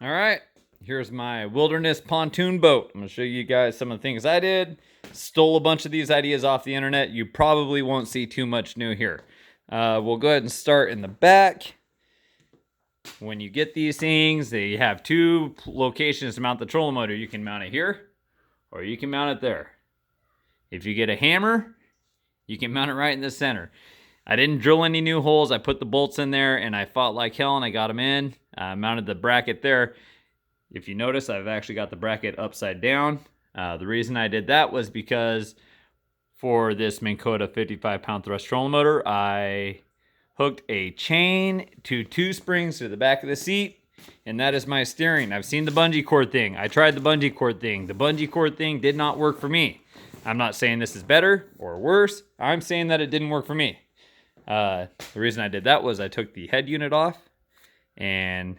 All right, here's my wilderness pontoon boat. I'm gonna show you guys some of the things I did. Stole a bunch of these ideas off the internet. You probably won't see too much new here. We'll go ahead and start in the back. When you get these things, they have two locations to mount the trolling motor. You can mount it here, or you can mount it there. If you get a hammer, you can mount it right in the center. I didn't drill any new holes. I put the bolts in there and I fought like hell and I got them in. Mounted the bracket there. If you notice, I've actually got the bracket upside down. The reason I did that was because for this Minn Kota 55-pound thrust trolling motor, I hooked a chain to two springs to the back of the seat, and that is my steering. I've seen the bungee cord thing. I tried the bungee cord thing. The bungee cord thing did not work for me. I'm not saying this is better or worse. I'm saying that it didn't work for me. The reason I did that was I took the head unit off and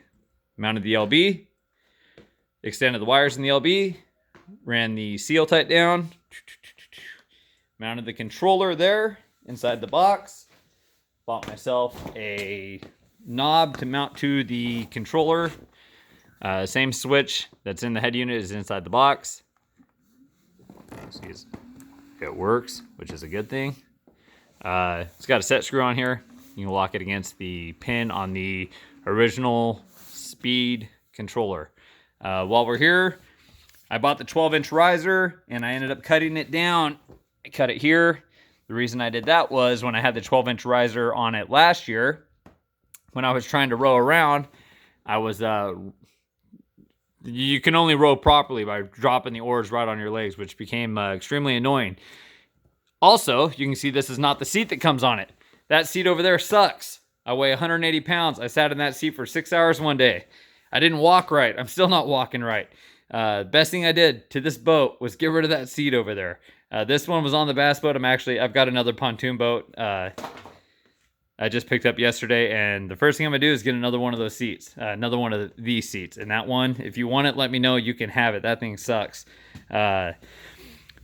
mounted the LB, extended the wires in the LB, ran the seal tight down, mounted the controller there inside the box, bought myself a knob to mount to the controller. Same switch that's in the head unit is inside the box. It works, which is a good thing. It's got a set screw on here. You can lock it against the pin on the original speed controller. While we're here, I bought the 12-inch riser and I ended up cutting it down. I cut it here. The reason I did that was when I had the 12-inch riser on it last year, when I was trying to row around, I was you can only row properly by dropping the oars right on your legs, which became extremely annoying. Also, you can see this is not the seat that comes on it. That seat over there sucks. I weigh 180 pounds. I sat in that seat for 6 hours one day. I didn't walk right. I'm still not walking right. Best thing I did to this boat was get rid of that seat over there. This one was on the bass boat. I've got another pontoon boat I just picked up yesterday, and the first thing I'm gonna do is get another one of those seats, another one of these seats. And that one, if you want it, let me know. You can have it. That thing sucks. I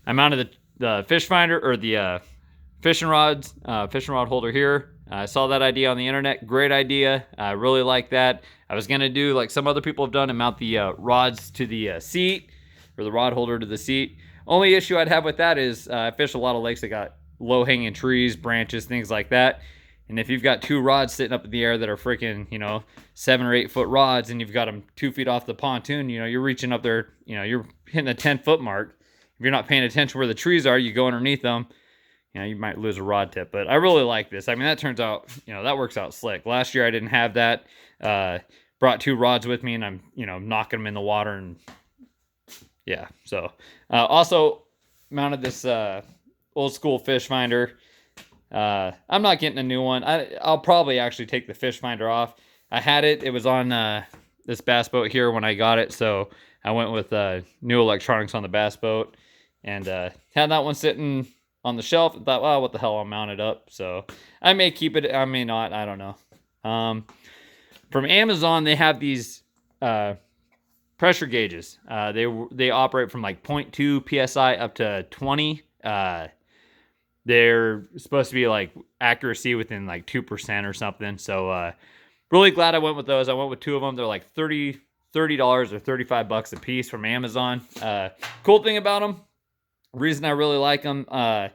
mounted the fish finder, or the fishing rod holder here. I saw that idea on the internet. Great idea. I really like that. I was gonna do like some other people have done and mount the rods to the seat, or the rod holder to the seat. Only issue I'd have with that is I fish a lot of lakes that got low-hanging trees, branches, things like that. And if you've got two rods sitting up in the air that are freaking, 7 or 8 foot rods, and you've got them 2 feet off the pontoon, you're reaching up there, you're hitting the 10-foot mark. If you're not paying attention where the trees are, you go underneath them, you might lose a rod tip. But I really like this. I mean, that turns out, that works out slick. Last year I didn't have that. Brought 2 rods with me, and I'm, knocking them in the water, and yeah. So, also mounted this old school fish finder. I'm not getting a new one. I'll probably actually take the fish finder off. I had it. It was on this bass boat here when I got it, so I went with new electronics on the bass boat, and had that one sitting on the shelf. I thought, well, what the hell, I'll mount it up. So I may keep it. I may not. I don't know. From Amazon, they have these pressure gauges. They operate from like 0.2 psi up to 20. They're supposed to be like accuracy within like 2% or something. So really glad I went with those. I went with 2 of them. They're like $30 or $35 a piece from Amazon. Cool thing about them, reason I really like them, I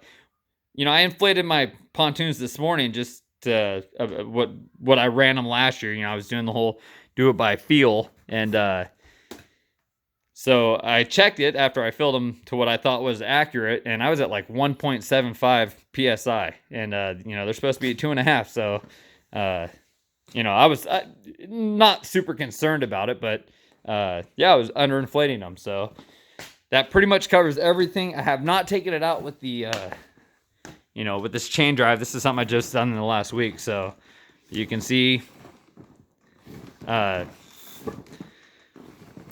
inflated my pontoons this morning just to what I ran them last year. I was doing the whole do it by feel, and so I checked it after I filled them to what I thought was accurate, and I was at like 1.75 psi, and they're supposed to be at 2.5. So I was not super concerned about it, but I was underinflating them. So that pretty much covers everything. I have not taken it out with the with this chain drive. This is something I just done in the last week, so you can see the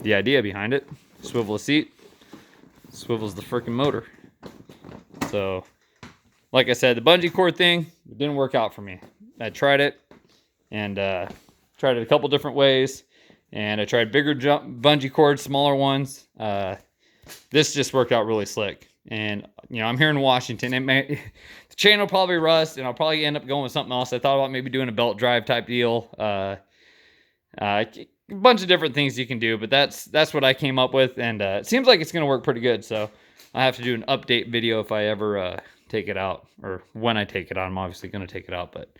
idea behind it. Swivel the seat, swivels the freaking motor. So, like I said, the bungee cord thing didn't work out for me. I tried it, and tried it a couple different ways, and I tried bigger bungee cords, smaller ones. This just worked out really slick. And I'm here in Washington. The chain will probably rust, and I'll probably end up going with something else. I thought about maybe doing a belt drive type deal. a bunch of different things you can do, but that's what I came up with, and it seems like it's gonna work pretty good. So I have to do an update video if I ever take it out, or when I take it out. I'm obviously gonna take it out, but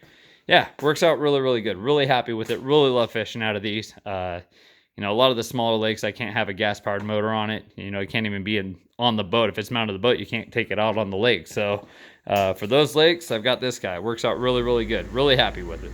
yeah, works out really, really good. Really happy with it. Really love fishing out of these. You know, a lot of the smaller lakes, I can't have a gas-powered motor on it. You know, it can't even be on the boat. If it's mounted on the boat, you can't take it out on the lake. So for those lakes, I've got this guy. It works out really, really good. Really happy with it.